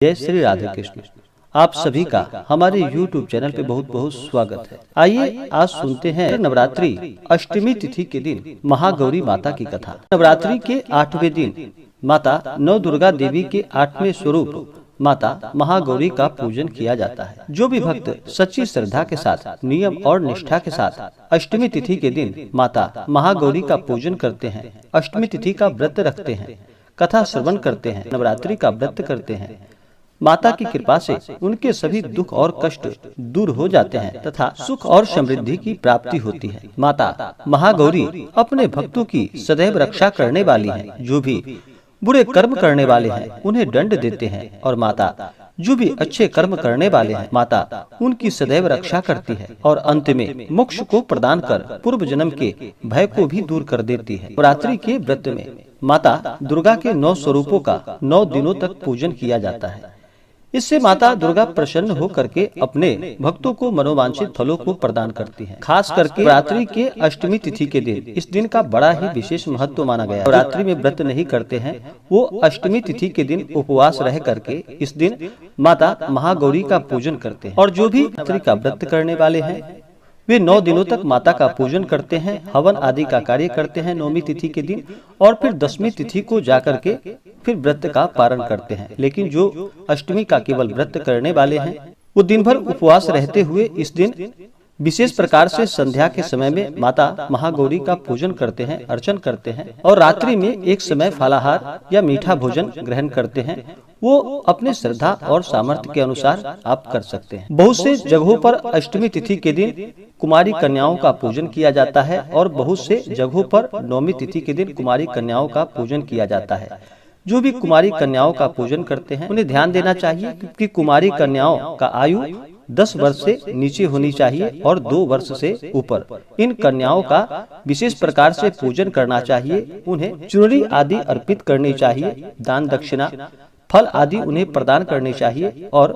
जय श्री राधे कृष्ण। आप सभी का हमारे YouTube चैनल पे बहुत बहुत स्वागत है। आइए आज सुनते हैं नवरात्रि अष्टमी तिथि के दिन महागौरी माता की कथा। नवरात्रि के 8वें दिन माता नव दुर्गा देवी के 8वें स्वरूप माता महागौरी का पूजन किया जाता है। जो भी भक्त सच्ची श्रद्धा के साथ नियम और निष्ठा के साथ अष्टमी तिथि के दिन माता महागौरी का पूजन करते हैं, अष्टमी तिथि का व्रत रखते हैं, कथा श्रवण करते हैं, नवरात्रि का व्रत करते हैं, माता की कृपा से उनके सभी दुख और कष्ट दूर हो जाते हैं तथा सुख और समृद्धि की प्राप्ति होती है। माता महागौरी अपने भक्तों की सदैव रक्षा करने वाली हैं। जो भी बुरे कर्म करने वाले हैं उन्हें दंड देते हैं और माता जो भी अच्छे कर्म करने वाले हैं माता उनकी सदैव रक्षा करती है और अंत में मोक्ष को प्रदान कर पूर्व जन्म के भय को भी दूर कर देती है। नवरात्रि के व्रत में माता दुर्गा के 9 स्वरूपों का 9 दिनों तक पूजन किया जाता है। इससे माता दुर्गा प्रसन्न हो करके अपने भक्तों को मनोवांछित फलों को प्रदान करती हैं। खास करके नवरात्रि के अष्टमी तिथि के दिन इस दिन का बड़ा ही विशेष महत्व माना गया है। नवरात्रि में व्रत नहीं करते हैं वो अष्टमी तिथि के दिन उपवास रह करके इस दिन माता महागौरी का पूजन करते हैं। और जो भी नवरात्रि का व्रत करने वाले हैं वे 9 दिनों तक माता का पूजन करते हैं, हवन आदि का कार्य करते हैं 9वीं तिथि के दिन और फिर 10वीं तिथि को जाकर के फिर व्रत का पारण करते हैं। लेकिन जो अष्टमी का केवल व्रत करने वाले हैं वो दिन भर उपवास रहते हुए इस दिन विशेष प्रकार से संध्या के समय में माता महागौरी का पूजन करते हैं, अर्चन करते हैं और रात्रि में एक समय फलाहार या मीठा भोजन ग्रहण करते हैं। वो अपने श्रद्धा और सामर्थ्य के अनुसार आप कर सकते हैं। बहुत से जगहों पर अष्टमी तिथि के दिन कुमारी कन्याओं का पूजन किया जाता है और बहुत से जगहों पर 9वीं तिथि के दिन कुमारी कन्याओं का पूजन किया जाता है। जो भी कुमारी कन्याओं का पूजन करते हैं उन्हें ध्यान देना चाहिए कि कुमारी कन्याओं का आयु 10 वर्ष से नीचे होनी चाहिए और 2 वर्ष से ऊपर। इन कन्याओं का विशेष प्रकार से पूजन करना चाहिए। उन्हें चुनरी आदि अर्पित करनी चाहिए, दान दक्षिणा फल आदि उन्हें प्रदान करने चाहिए और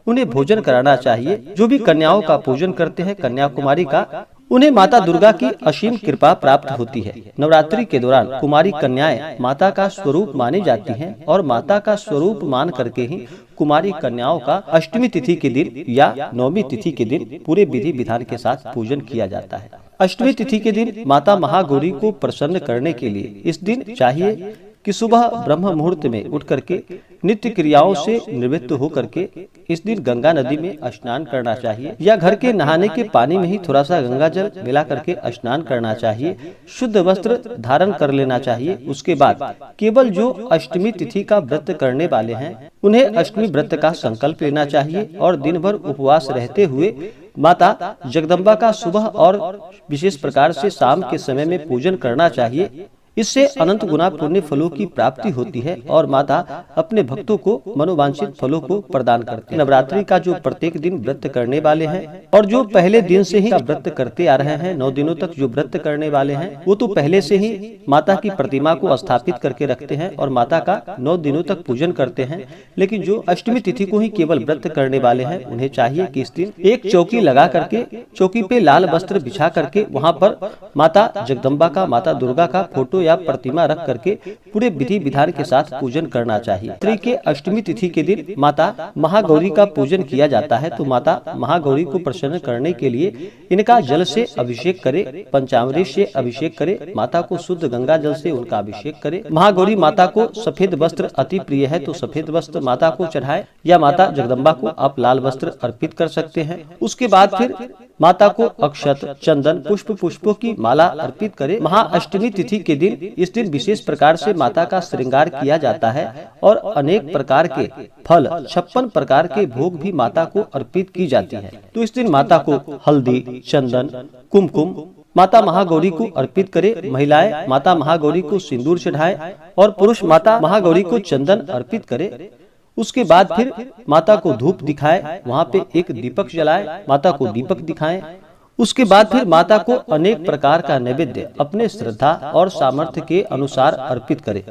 उन्हें भोजन कराना चाहिए। जो भी कन्याओं का पूजन करते हैं कन्या कुमारी का उन्हें माता दुर्गा की असीम कृपा प्राप्त होती है। नवरात्रि के दौरान कुमारी कन्याएं माता का स्वरूप मानी जाती हैं और माता का स्वरूप मान करके ही कुमारी कन्याओं का अष्टमी तिथि के दिन या 9वीं तिथि के दिन पूरे विधि विधान के साथ पूजन किया जाता है। अष्टमी तिथि के दिन माता महागौरी को प्रसन्न करने के लिए इस दिन चाहिए कि सुबह ब्रह्म मुहूर्त में उठ करके नित्य क्रियाओं से निवृत्त हो करके इस दिन गंगा नदी में स्नान करना चाहिए या घर के नहाने के पानी में ही थोड़ा सा गंगा जल मिला करके स्नान करना चाहिए। शुद्ध वस्त्र धारण कर लेना चाहिए। उसके बाद केवल जो अष्टमी तिथि का व्रत करने वाले हैं उन्हें अष्टमी व्रत का संकल्प लेना चाहिए और दिन भर उपवास रहते हुए माता जगदम्बा का सुबह और विशेष प्रकार से शाम के समय में पूजन करना चाहिए। इससे अनंत गुना पुण्य फलों की प्राप्ति होती है और माता अपने भक्तों को मनोवांछित फलों को प्रदान करती है। नवरात्रि का जो प्रत्येक दिन व्रत करने वाले हैं और जो पहले दिन से ही व्रत करते आ रहे हैं 9 दिनों तक जो व्रत करने वाले हैं वो तो पहले से ही माता की प्रतिमा को स्थापित करके रखते हैं और माता का 9 दिनों तक पूजन करते हैं। लेकिन जो अष्टमी तिथि को ही केवल व्रत करने वाले हैं उन्हें चाहिए कि इस दिन एक चौकी लगा करके चौकी पे लाल वस्त्र बिछा करके वहाँ पर माता जगदम्बा का, माता दुर्गा का फोटो या प्रतिमा रख करके पूरे विधि विधान के साथ पूजन करना चाहिए। नवरात्रि के अष्टमी तिथि के दिन माता महागौरी का पूजन किया जाता है तो माता महागौरी को प्रसन्न करने के लिए इनका जल से अभिषेक करे, पंचामृत से अभिषेक करे, माता को शुद्ध गंगा जल से उनका अभिषेक करे। महागौरी माता को सफेद वस्त्र अति प्रिय है तो सफेद वस्त्र माता को चढ़ाए या माता जगदम्बा को आप लाल वस्त्र अर्पित कर सकते हैं। उसके बाद फिर माता को अक्षत, चंदन, पुष्पों की माला अर्पित करे। महाअष्टमी तिथि के दिन इस दिन विशेष प्रकार से माता का श्रृंगार किया जाता है और अनेक प्रकार के फल 56 प्रकार के भोग भी माता को अर्पित की जाती है। तो इस दिन माता को हल्दी, चंदन, कुमकुम माता महागौरी को अर्पित करे। महिलाएं माता महागौरी को सिंदूर चढ़ाए और पुरुष माता महागौरी को चंदन अर्पित करे। उसके बाद फिर माता को धूप दिखाए, वहाँ पे एक दीपक जलाए, माता को दीपक दिखाएं। उसके बाद फिर माता को अनेक प्रकार का नैवेद्य अपने श्रद्धा और सामर्थ्य के अनुसार अर्पित करे।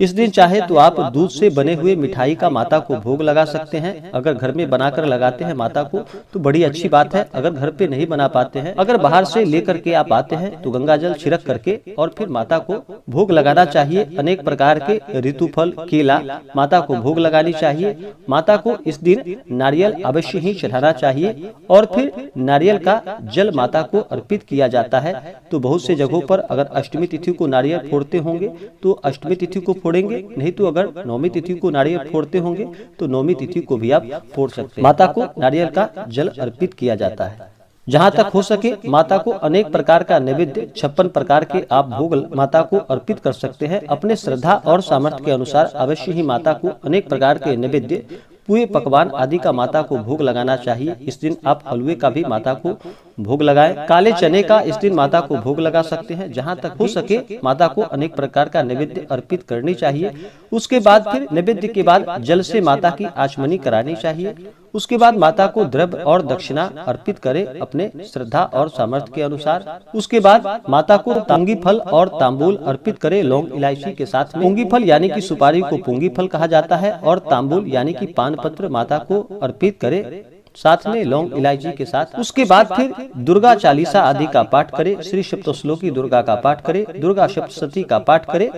इस दिन चाहे तो आप दूध से बने हुए मिठाई का माता को भोग लगा सकते हैं। अगर घर में बनाकर लगाते हैं माता को तो बड़ी अच्छी बात है। अगर घर पे नहीं बना पाते हैं, अगर बाहर से लेकर के आप आते हैं तो गंगा जल छिड़क करके और फिर माता को भोग लगाना चाहिए। अनेक प्रकार के ऋतु फल, केला माता को भोग लगानी चाहिए। माता को इस दिन नारियल अवश्य ही चढ़ाना चाहिए और फिर नारियल का जल माता को अर्पित किया जाता है। तो बहुत से जगहों पर अगर अष्टमी तिथि को नारियल फोड़ते होंगे तो अष्टमी तिथि को फोड़ेंगे, नहीं तो अगर नौमी तिथि को नारियल फोड़ते होंगे तो नौमी तिथि को भी आप फोड़ सकते हैं। माता को नारियल का जल अर्पित किया जाता है। जहाँ तक हो सके माता को अनेक प्रकार का नैवेद्य 56 प्रकार के आप भोग माता को अर्पित कर सकते हैं। अपने श्रद्धा और सामर्थ्य के अनुसार अवश्य ही माता को अनेक प्रकार के नैवेद्य, पूरे पकवान आदि का माता को भोग लगाना चाहिए। इस दिन आप हलवे का भी माता को भोग लगाएं। काले चने का इस दिन माता को भोग लगा सकते हैं। जहाँ तक हो सके माता को अनेक प्रकार का नैवेद्य अर्पित करनी चाहिए। उसके बाद फिर नैवेद्य के बाद जल से माता की आचमनी करानी चाहिए। उसके बाद माता को द्रव्य और दक्षिणा अर्पित करें अपने श्रद्धा और सामर्थ्य के अनुसार। उसके बाद माता को पुंगी फल और तांबूल अर्पित करें लौंग इलायची के साथ। पुंगी फल यानी कि सुपारी को पुंगी फल कहा जाता है और तांबूल यानी कि पान पत्र माता को अर्पित करें साथ में लौंग इलायची के साथ। उसके बाद फिर दुर्गा चालीसा आदि का पाठ करें, श्री सप्तश्लोकी दुर्गा का पाठ करें, दुर्गा सप्तशती का पाठ करें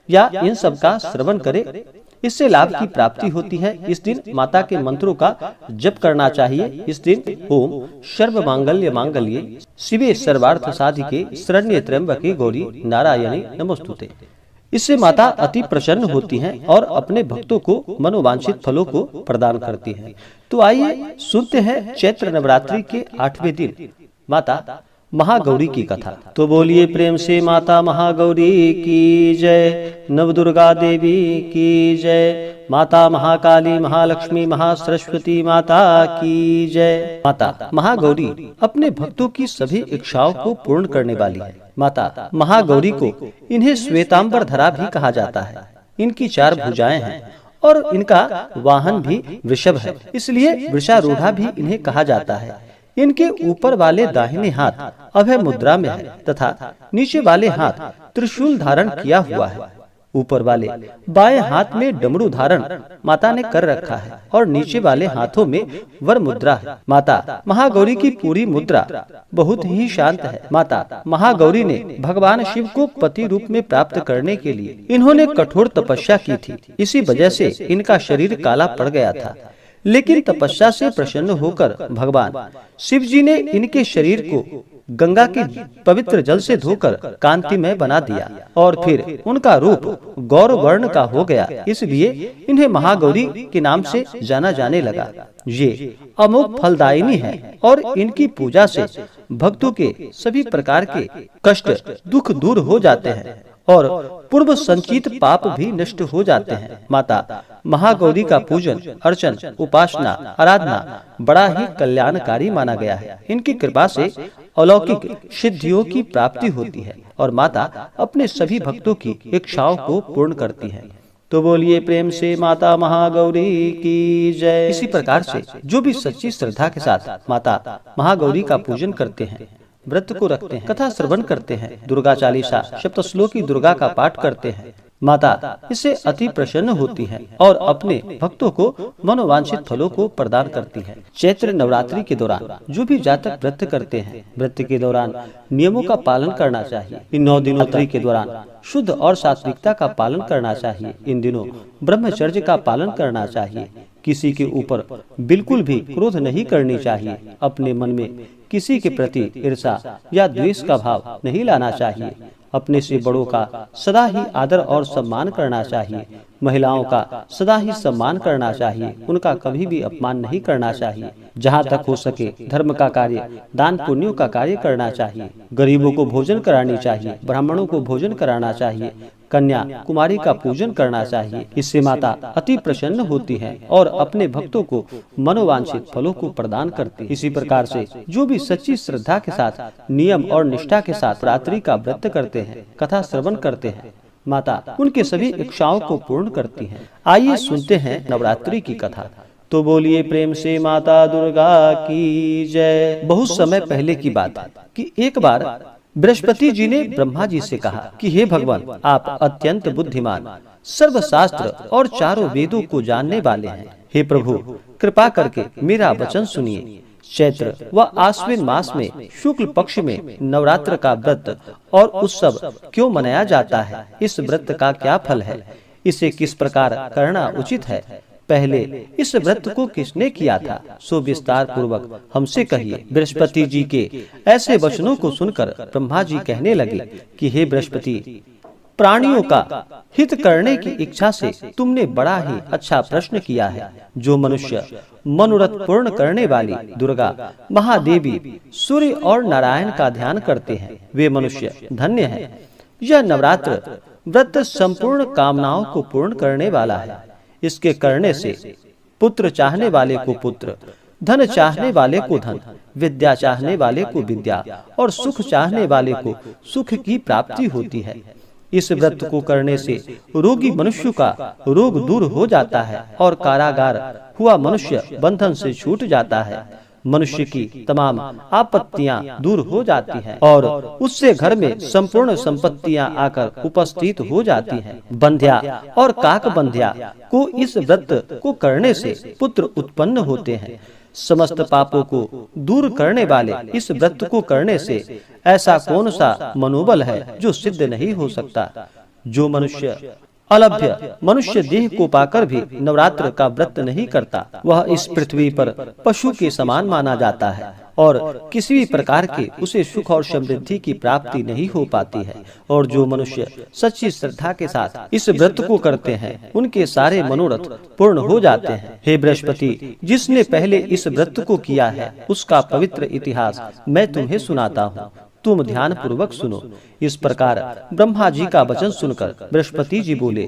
या इन सब का श्रवण करें। इससे लाभ की प्राप्ति होती है। इस दिन माता के मंत्रों का जप करना चाहिए। इस दिन ओम सर्व मांगल्य मांगल्ये शिवे सर्वार्थ साधिके शरण्ये त्र्यंबके गौरी नारायणी नमोस्तुते। इससे माता अति प्रसन्न होती हैं और अपने भक्तों को मनोवांछित फलों को प्रदान करती हैं। तो आइए सुनते हैं चैत्र नवरात्रि के 8वें दिन माता महागौरी की कथा। तो बोलिए प्रेम से माता महागौरी की जय, नव दुर्गा देवी की जय, माता महाकाली महालक्ष्मी महासरस्वती माता की जय। माता महागौरी अपने भक्तों की सभी इच्छाओं को पूर्ण करने वाली है। माता महागौरी को इन्हें श्वेतांबर धरा भी कहा जाता है। इनकी 4 भुजाएं हैं और इनका वाहन भी वृषभ है, इसलिए वृषारूढ़ा भी इन्हें कहा जाता है। इनके ऊपर वाले दाहिने हाथ अभय मुद्रा में है तथा नीचे वाले हाथ त्रिशूल धारण किया हुआ है। ऊपर वाले बाएं हाथ में डमरू धारण माता ने कर रखा है और नीचे वाले हाथों में वर मुद्रा है। माता महागौरी की पूरी मुद्रा बहुत ही शांत है। माता महागौरी ने भगवान शिव को पति रूप में प्राप्त करने के लिए इन्होंने कठोर तपस्या की थी। इसी वजह से इनका शरीर काला पड़ गया था, लेकिन तपस्या से प्रसन्न होकर भगवान शिव जी ने इनके शरीर को गंगा के पवित्र जल से धोकर कांतिमय बना दिया और फिर उनका रूप गौर वर्ण का हो गया। इसलिए इन्हें महागौरी के नाम से जाना जाने लगा। ये अमोघ फलदायिनी है और इनकी पूजा से भक्तों के सभी प्रकार के कष्ट दुख दूर हो जाते हैं और पूर्व संचित पाप भी नष्ट हो जाते हैं। माता महागौरी का पूजन, अर्चन, उपासना, आराधना बड़ा ही कल्याणकारी माना गया है। इनकी कृपा से अलौकिक सिद्धियों की प्राप्ति होती है और माता अपने सभी भक्तों की इच्छाओं को पूर्ण करती है। तो बोलिए प्रेम से माता महागौरी की जय। इसी प्रकार से जो भी सच्ची श्रद्धा के साथ माता महागौरी का पूजन करते हैं, व्रत को रखते हैं, कथा श्रवण करते हैं, दुर्गा चालीसा सप्तश्लोकी दुर्गा का पाठ करते हैं, माता इससे अति प्रसन्न होती है और अपने भक्तों को मनोवांछित फलों को प्रदान करती है। चैत्र नवरात्रि के दौरान जो भी जातक व्रत करते हैं, व्रत के दौरान नियमों का पालन करना चाहिए। इन 9 दिनों के दौरान शुद्ध और सात्विकता का पालन करना चाहिए। इन दिनों ब्रह्मचर्य का पालन करना चाहिए। किसी के ऊपर बिल्कुल भी क्रोध नहीं करनी चाहिए। अपने मन में किसी के प्रति ईर्ष्या या द्वेष का भाव नहीं लाना चाहिए। अपने से बड़ों का सदा ही आदर और सम्मान करना चाहिए। महिलाओं का सदा ही सम्मान करना चाहिए। उनका कभी भी अपमान नहीं करना चाहिए। जहाँ तक हो सके धर्म का कार्य, दान पुण्यों का कार्य करना चाहिए। गरीबों को भोजन करानी चाहिए, ब्राह्मणों को भोजन कराना चाहिए, कन्या कुमारी का पूजन करना चाहिए। इससे माता अति प्रसन्न होती है और अपने भक्तों को मनोवांछित फलों को प्रदान करती है। इसी प्रकार से जो भी सच्ची श्रद्धा के साथ, नियम और निष्ठा के साथ रात्रि का व्रत करते हैं, कथा श्रवण करते हैं, माता उनके सभी इच्छाओं को पूर्ण करती है। आइए सुनते हैं नवरात्रि की कथा। तो बोलिए प्रेम से माता दुर्गा की जय। बहुत समय पहले की बात है कि एक बार बृहस्पति जी ने ब्रह्मा जी से कहा कि हे भगवान, आप अत्यंत बुद्धिमान, सर्वशास्त्र और चारों वेदों को जानने वाले हैं। हे प्रभु, कृपा करके मेरा वचन सुनिए। चैत्र व आश्विन मास में शुक्ल पक्ष में नवरात्र का व्रत और उत्सव क्यों मनाया जाता है? इस व्रत का क्या फल है? इसे किस प्रकार करना उचित है? पहले इस व्रत को किसने किया था, सो विस्तार पूर्वक हमसे कहिए। बृहस्पति जी के ऐसे वचनों को सुनकर ब्रह्मा जी कहने लगे कि हे बृहस्पति, प्राणियों का हित करने की इच्छा से तुमने बड़ा ही अच्छा प्रश्न किया है। जो मनुष्य मनोरथ पूर्ण करने वाली दुर्गा, महादेवी, सूर्य और नारायण का ध्यान करते हैं, वे मनुष्य धन्य हैं। यह नवरात्र व्रत संपूर्ण कामनाओं को पूर्ण करने वाला है। इसके करने से पुत्र चाहने वाले को पुत्र, धन चाहने वाले को धन, विद्या चाहने वाले को विद्या और सुख चाहने वाले को सुख की प्राप्ति होती है। इस व्रत को करने से रोगी मनुष्य का रोग दूर हो जाता है और कारागार हुआ मनुष्य बंधन से छूट जाता है। मनुष्य की तमाम आपत्तियां दूर हो जाती हैं और उससे घर में संपूर्ण संपत्तियां आकर उपस्थित हो जाती हैं। बंध्या और काक बंध्या को इस व्रत को करने से पुत्र उत्पन्न होते हैं। समस्त पापों को दूर करने वाले इस व्रत को करने से ऐसा कौन सा मनोबल है जो सिद्ध नहीं हो सकता। जो मनुष्य अलभ्य मनुष्य देह को पाकर भी नवरात्र का व्रत नहीं करता, वह इस पृथ्वी पर पशु के समान माना जाता है और किसी भी प्रकार के उसे सुख और समृद्धि की प्राप्ति नहीं हो पाती है। और जो मनुष्य सच्ची श्रद्धा के साथ इस व्रत को करते हैं, उनके सारे मनोरथ पूर्ण हो जाते हैं। हे बृहस्पति, जिसने पहले इस व्रत को किया है, उसका पवित्र इतिहास मैं तुम्हें सुनाता हूँ, तुम ध्यान पूर्वक सुनो। इस प्रकार ब्रह्मा जी का वचन सुनकर बृहस्पति जी बोले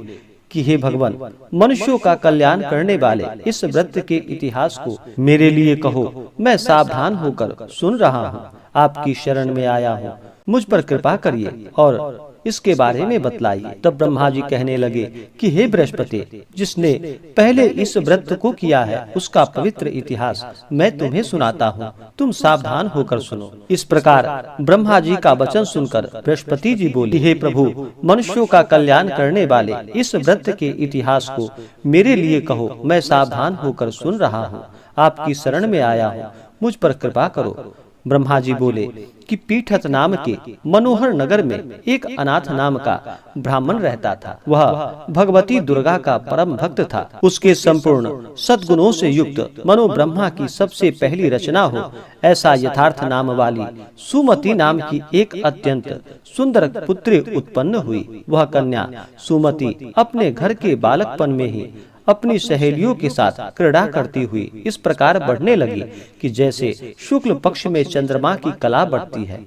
कि हे भगवान, मनुष्यों का कल्याण करने वाले इस व्रत के इतिहास को मेरे लिए कहो। मैं सावधान होकर सुन रहा हूँ, आपकी शरण में आया हूँ, मुझ पर कृपा करिए और इसके बारे में बतलाइए। तब ब्रह्मा जी कहने लगे कि हे बृहस्पति, जिसने पहले इस व्रत को किया है, उसका पवित्र इतिहास मैं तुम्हें सुनाता हूँ, तुम सावधान होकर सुनो। इस प्रकार ब्रह्मा जी का वचन सुनकर बृहस्पति जी बोले, हे प्रभु, मनुष्यों का कल्याण करने वाले इस व्रत के इतिहास को मेरे लिए कहो। मैं सावधान होकर सुन रहा हूँ, आपकी शरण में आया हूँ, मुझ पर कृपा करो। ब्रह्मा जी बोले कि पीठत नाम के मनोहर नगर में एक अनाथ नाम का ब्राह्मण रहता था। वह भगवती दुर्गा का परम भक्त था। उसके संपूर्ण सद्गुणों से युक्त मनो ब्रह्मा की सबसे पहली रचना हो, ऐसा यथार्थ नाम वाली सुमति नाम की एक अत्यंत सुंदर पुत्री उत्पन्न हुई। वह कन्या सुमति अपने घर के बालकपन में ही अपनी सहेलियों के साथ क्रीड़ा करती हुई इस प्रकार बढ़ने लगी कि जैसे शुक्ल पक्ष में चंद्रमा की कला बढ़ती है।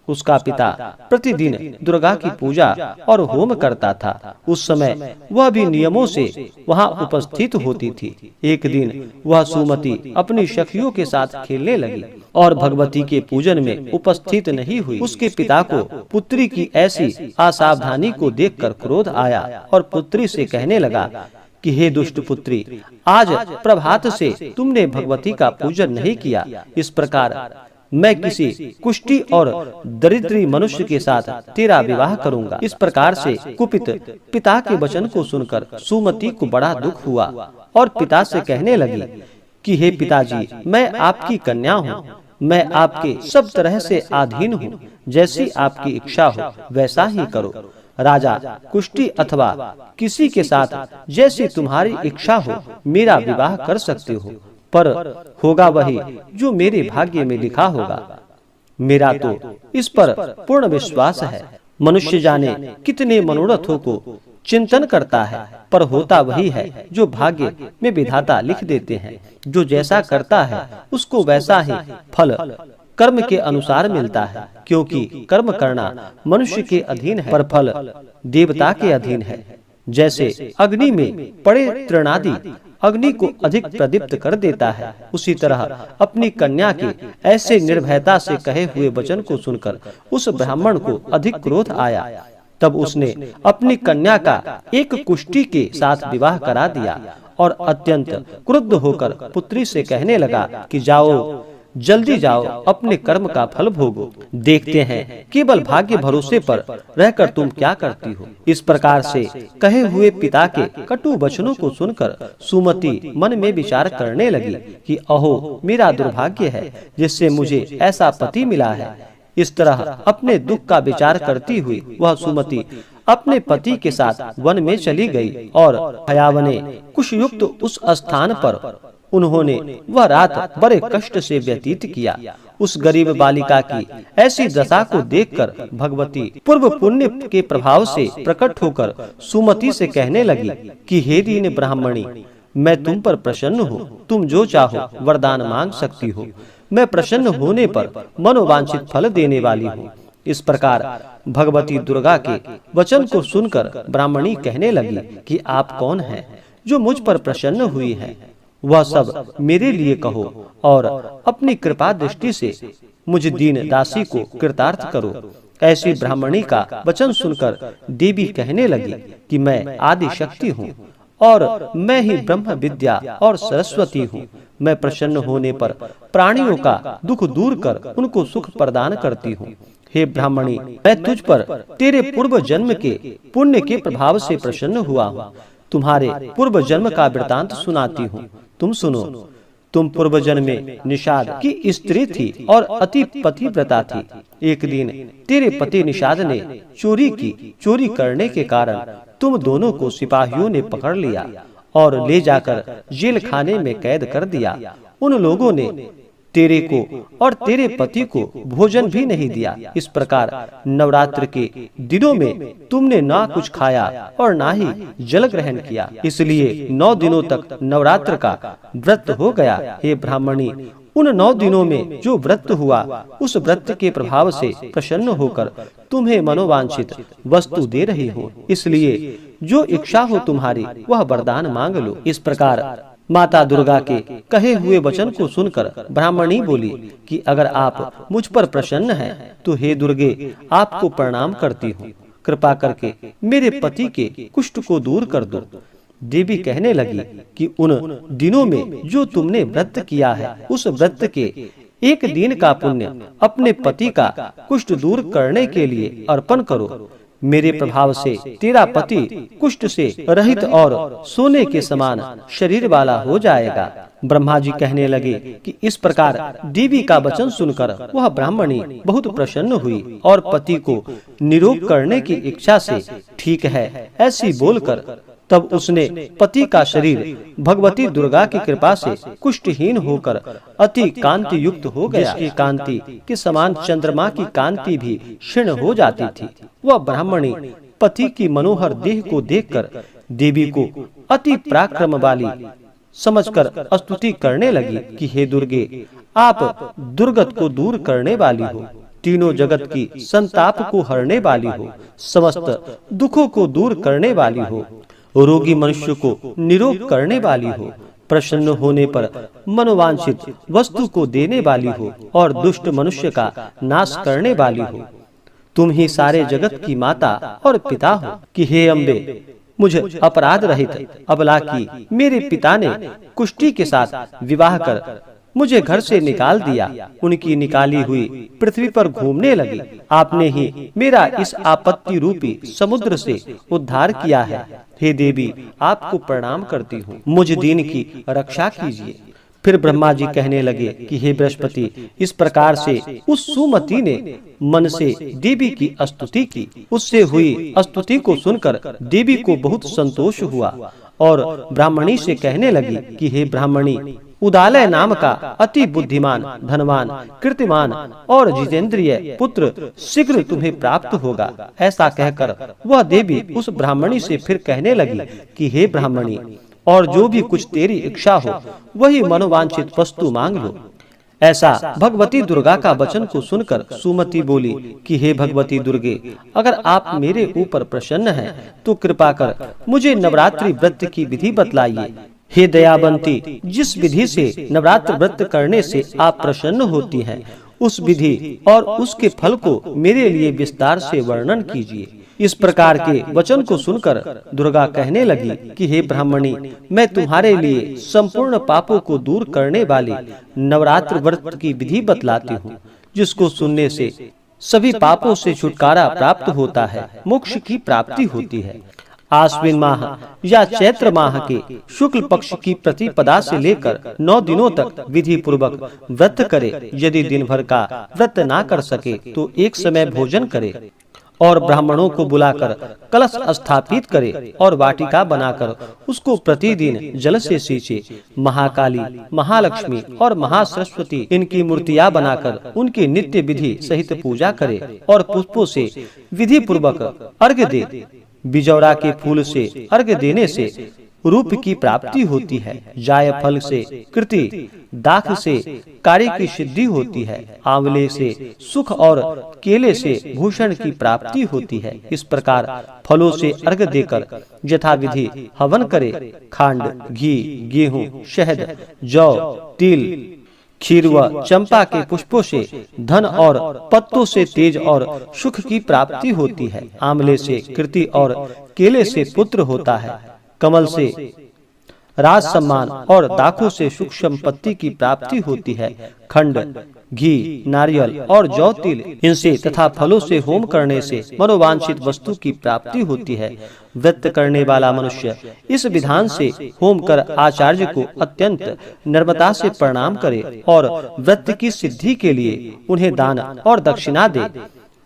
उसका पिता प्रतिदिन दुर्गा की पूजा और होम करता था। उस समय वह भी नियमों से वहां उपस्थित होती थी। एक दिन वह सुमति अपनी सखियों के साथ खेलने लगी और भगवती के पूजन में उपस्थित नहीं हुई। उसके पिता को पुत्री की ऐसी असावधानी को देखकर क्रोध आया और पुत्री से कहने लगा कि हे दुष्ट पुत्री, आज प्रभात से तुमने भगवती का पूजन नहीं किया। इस प्रकार मैं किसी कुष्ठी और दरिद्री मनुष्य के साथ तेरा विवाह करूंगा। इस प्रकार से कुपित पिता के वचन को सुनकर सुमति को बड़ा दुख हुआ और पिता से कहने लगी कि हे पिताजी, मैं आपकी कन्या हूँ, मैं आपके सब तरह से अधीन हूँ, जैसी आपकी इच्छा हो वैसा ही करो। राजा, कुष्ठी अथवा किसी के साथ जैसी तुम्हारी इच्छा हो मेरा विवाह कर सकते हो, पर होगा वही जो मेरे भाग्य में लिखा होगा। मेरा तो इस पर पूर्ण विश्वास है। मनुष्य जाने कितने मनोरथों को चिंतन करता है, पर होता वही है जो भाग्य में विधाता लिख देते हैं। जो जैसा करता है उसको वैसा ही फल कर्म के अनुसार मिलता है, क्योंकि कर्म करना मनुष्य के अधीन है पर फल देवता के अधीन है। जैसे अग्नि में पड़े तृणादि अग्नि को अधिक प्रदीप्त कर देता है, उसी तरह अपनी कन्या के ऐसे निर्भयता से कहे हुए वचन को सुनकर उस ब्राह्मण को अधिक क्रोध आया। तब उसने अपनी कन्या का एक कुष्ठी के साथ विवाह करा दिया और अत्यंत क्रुद्ध होकर पुत्री से कहने लगा कि जाओ, जल्दी जाओ, अपने कर्म का फल भोगो। देखते हैं केवल भाग्य भरोसे पर रहकर तुम क्या करती हो। इस प्रकार से कहे हुए पिता के कटु वचनों को सुनकर सुमति मन में विचार करने लगी कि अहो, मेरा दुर्भाग्य है जिससे मुझे ऐसा पति मिला है। इस तरह अपने दुख का विचार करती हुई वह सुमति अपने पति के साथ वन में चली गई और हयावने कुशयुक्त उस स्थान पर उन्होंने वह रात बड़े कष्ट से व्यतीत किया। उस गरीब बालिका की ऐसी दशा को देखकर भगवती पूर्व पुण्य के प्रभाव से प्रकट होकर सुमति से कहने लगी कि हे दीन ब्राह्मणी, मैं तुम पर प्रसन्न हूँ, तुम जो चाहो वरदान मांग सकती हो। मैं प्रसन्न होने पर मनोवांछित फल देने वाली हूँ। इस प्रकार भगवती दुर्गा के वचन को सुनकर ब्राह्मणी कहने लगी कि आप कौन हैं जो मुझ पर प्रसन्न हुई हैं? वह सब मेरे लिए कहो और अपनी कृपा दृष्टि से मुझ दीन दासी को कृतार्थ करो। ऐसी ब्राह्मणी का वचन सुनकर देवी कहने लगी कि मैं आदि शक्ति हूँ और मैं ही ब्रह्म विद्या और सरस्वती हूँ। मैं प्रसन्न होने पर प्राणियों का दुख दूर कर उनको सुख प्रदान करती हूँ। हे ब्राह्मणी, मैं तुझ पर तेरे पूर्व जन्म के पुण्य के प्रभाव से प्रसन्न हुआ हूँ। तुम्हारे पूर्व जन्म का वृतांत सुनाती हूँ, तुम सुनो। तुम पूर्व जन्म में निषाद की स्त्री थी और अति पतिव्रता थी। एक दिन तेरे पति निषाद ने चोरी की। चोरी करने के कारण तुम दोनों को सिपाहियों ने पकड़ लिया और ले जाकर जेल खाने में कैद कर दिया। उन लोगों ने तेरे को और तेरे पति को भोजन भी नहीं दिया। इस प्रकार नवरात्र के दिनों में तुमने ना कुछ खाया और ना ही जल ग्रहण किया, इसलिए 9 दिनों तक नवरात्र का व्रत हो गया। हे ब्राह्मणी, उन 9 दिनों में जो व्रत हुआ उस व्रत के प्रभाव से प्रसन्न होकर तुम्हें मनोवांछित वस्तु दे रही हो, इसलिए जो इच्छा हो तुम्हारी वह वरदान मांग लो। इस प्रकार माता दुर्गा के कहे हुए वचन को सुनकर ब्राह्मणी बोली कि अगर आप मुझ पर प्रसन्न हैं तो हे दुर्गे, आपको प्रणाम करती हूँ। कृपा करके मेरे पति के कुष्ठ को दूर कर दो। देवी कहने लगी कि उन दिनों में जो तुमने व्रत किया है उस व्रत के एक दिन का पुण्य अपने पति का कुष्ठ दूर करने के लिए अर्पण करो। मेरे प्रभाव से तेरा पति कुष्ठ से रहित और सोने के समान शरीर वाला हो जाएगा। ब्रह्मा जी कहने लगे कि इस प्रकार देवी का वचन सुनकर वह ब्राह्मणी बहुत प्रसन्न हुई और पति को निरोग करने की इच्छा से ठीक है ऐसी बोलकर तब उसने पति का शरीर भगवती दुर्गा की कृपा से कुष्ठहीन होकर अति कांति युक्त हो गया। जिसकी कांति के समान चंद्रमा की कांति भी क्षीण हो जाती थी। वह ब्राह्मणी पति की मनोहर देह को देखकर देवी को अति पराक्रम वाली समझकर स्तुति करने लगी कि हे दुर्गे, आप दुर्गत को दूर करने वाली हो, तीनों जगत की संताप को हरने वाली हो, समस्त दुखों को दूर करने वाली हो, रोगी मनुष्य को निरोग करने वाली हो, प्रसन्न होने पर मनोवांछित वस्तु को देने वाली हो और दुष्ट मनुष्य का नाश करने वाली हो। तुम ही सारे जगत की माता और पिता हो कि हे अम्बे, मुझे अपराध रहित अबला की मेरे पिता ने कुष्ठी के साथ विवाह कर मुझे घर से निकाल दिया। उनकी निकाली हुई पृथ्वी पर घूमने लगी। आपने ही मेरा इस आपत्ति रूपी समुद्र से उद्धार किया है। हे देवी, आपको प्रणाम करती हूँ, मुझ दीन की रक्षा कीजिए। फिर ब्रह्मा जी कहने लगे कि हे बृहस्पति, इस प्रकार से उस सुमति ने मन से देवी की स्तुति की। उससे हुई स्तुति को सुनकर देवी को बहुत संतोष हुआ और ब्राह्मणी से कहने लगी कि हे ब्राह्मणी, उदालय नाम का अति बुद्धिमान, धनवान, कीर्तिमान और जितेंद्रिय पुत्र शीघ्र तुम्हें प्राप्त होगा। ऐसा कहकर वह देवी उस ब्राह्मणी से फिर कहने लगी कि हे ब्राह्मणी, और जो भी कुछ तेरी इच्छा हो वही मनोवांछित वस्तु मांग लो। ऐसा भगवती दुर्गा का वचन को सुनकर सुमति बोली कि हे भगवती दुर्गे, अगर आप मेरे ऊपर प्रसन्न हैं तो कृपा कर मुझे नवरात्रि व्रत की विधि बतलाइए। हे दयावंती, जिस विधि से नवरात्र व्रत करने से आप प्रसन्न होती हैं उस विधि और उसके फल को मेरे लिए विस्तार से वर्णन कीजिए। इस प्रकार के वचन को सुनकर दुर्गा कहने लगी कि हे ब्राह्मणी, मैं तुम्हारे लिए संपूर्ण पापों को दूर करने वाली नवरात्र व्रत की विधि बतलाती हूँ, जिसको सुनने से सभी पापों से छुटकारा प्राप्त होता है, मोक्ष की प्राप्ति होती है। आश्विन माह या चैत्र माह के शुक्ल पक्ष की प्रतिपदा से लेकर 9 दिनों तक विधि पूर्वक व्रत करे। यदि दिन भर का व्रत ना कर सके तो एक समय भोजन करे और ब्राह्मणों को बुलाकर कलश स्थापित करे और वाटिका बनाकर उसको प्रतिदिन जल से सींचे। महाकाली, महालक्ष्मी और महासरस्वती इनकी मूर्तियां बनाकर उनकी नित्य विधि सहित पूजा करे और पुष्पों से विधि पूर्वक अर्घ्य दे। बिजौरा के फूल से अर्घ्य देने से रूप की प्राप्ति होती है। जायफल से कृति, दाख से कार्य की सिद्धि होती है। आंवले से सुख और केले से भूषण की प्राप्ति होती है। इस प्रकार फलों से अर्घ्य देकर यथाविधि हवन करे। खांड, घी, गेहूं, शहद, जौ, तिल, खीर व चंपा के पुष्पों से धन और पत्तों से तेज और सुख की प्राप्ति होती है। आंवले से कृति और केले से पुत्र होता है। कमल से राज सम्मान और दाखों से सुख संपत्ति की प्राप्ति होती है। खंड, घी, नारियल और जौ, तिल इनसे तथा फलों से होम करने से मनोवांछित वस्तु की प्राप्ति होती है। व्रत करने वाला मनुष्य इस विधान से होम कर आचार्य को अत्यंत नम्रता से प्रणाम करे और व्रत की सिद्धि के लिए उन्हें दान और दक्षिणा दे।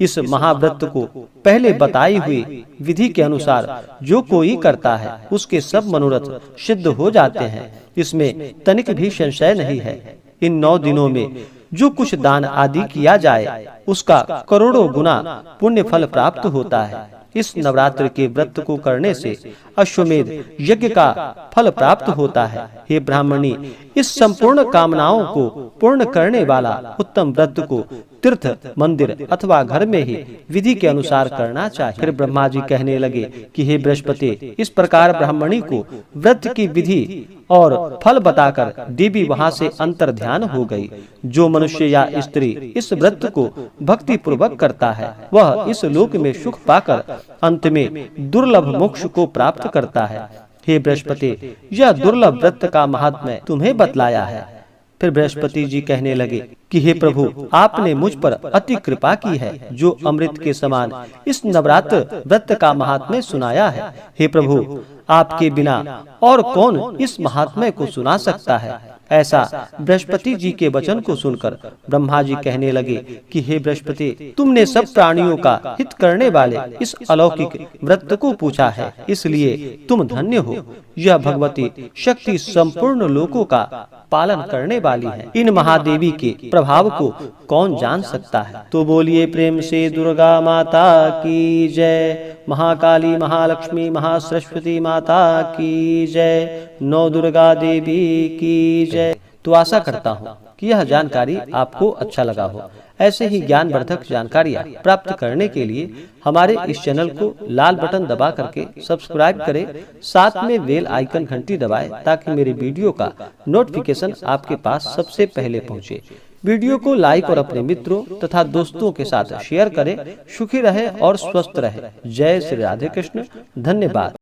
इस महाव्रत को पहले बताई हुई विधि के अनुसार जो कोई करता है उसके सब मनोरथ सिद्ध हो जाते हैं। इसमें तनिक भी संशय नहीं है। इन 9 दिनों में जो कुछ दान आदि किया जाए उसका करोड़ों गुना पुण्य फल प्राप्त होता है। इस नवरात्र के व्रत को करने से अश्वमेध यज्ञ का फल प्राप्त होता है। हे ब्राह्मणी, इस संपूर्ण कामनाओं को पूर्ण करने वाला उत्तम व्रत को तीर्थ, मंदिर अथवा घर में ही विधि के अनुसार करना चाहिए। फिर ब्रह्मा जी कहने लगे कि हे बृहस्पति, इस प्रकार ब्राह्मणी को व्रत की विधि और फल बताकर देवी वहां से अंतर ध्यान हो गई। जो मनुष्य या स्त्री इस व्रत को भक्ति पूर्वक करता है वह इस लोक में सुख पाकर अंत में दुर्लभ मोक्ष को प्राप्त करता है। हे बृहस्पति, यह दुर्लभ व्रत का महात्म्य तुम्हें बतलाया है। फिर बृहस्पति जी कहने लगे कि हे प्रभु, आपने मुझ पर अति कृपा की है जो अमृत के समान इस नवरात्र व्रत का महात्म्य सुनाया है। हे प्रभु, आपके बिना और कौन इस महात्म्य को सुना सकता है। ऐसा बृहस्पति जी के वचन को सुनकर ब्रह्मा जी कहने लगे कि हे बृहस्पति, तुमने सब प्राणियों का हित करने वाले इस अलौकिक व्रत को पूछा है, इसलिए तुम धन्य हो। यह भगवती शक्ति संपूर्ण लोकों का पालन करने वाली है। इन महादेवी के प्रभाव को कौन जान सकता है। तो बोलिए प्रेम से दुर्गा माता की जय, महाकाली, महालक्ष्मी, महासरस्वती माता की जय, नौ दुर्गा देवी की जय। तो आशा करता हूँ कि यह जानकारी आपको अच्छा लगा हो। ऐसे ही ज्ञानवर्धक जानकारियाँ प्राप्त करने के लिए हमारे इस चैनल को लाल बटन दबा करके सब्सक्राइब करें, साथ में बेल आइकन घंटी दबाएं ताकि मेरे वीडियो का नोटिफिकेशन आपके पास सबसे पहले पहुंचे। वीडियो को लाइक और अपने मित्रों तथा दोस्तों के साथ शेयर करें। सुखी रहे और स्वस्थ रहे। जय श्री राधे कृष्ण। धन्यवाद।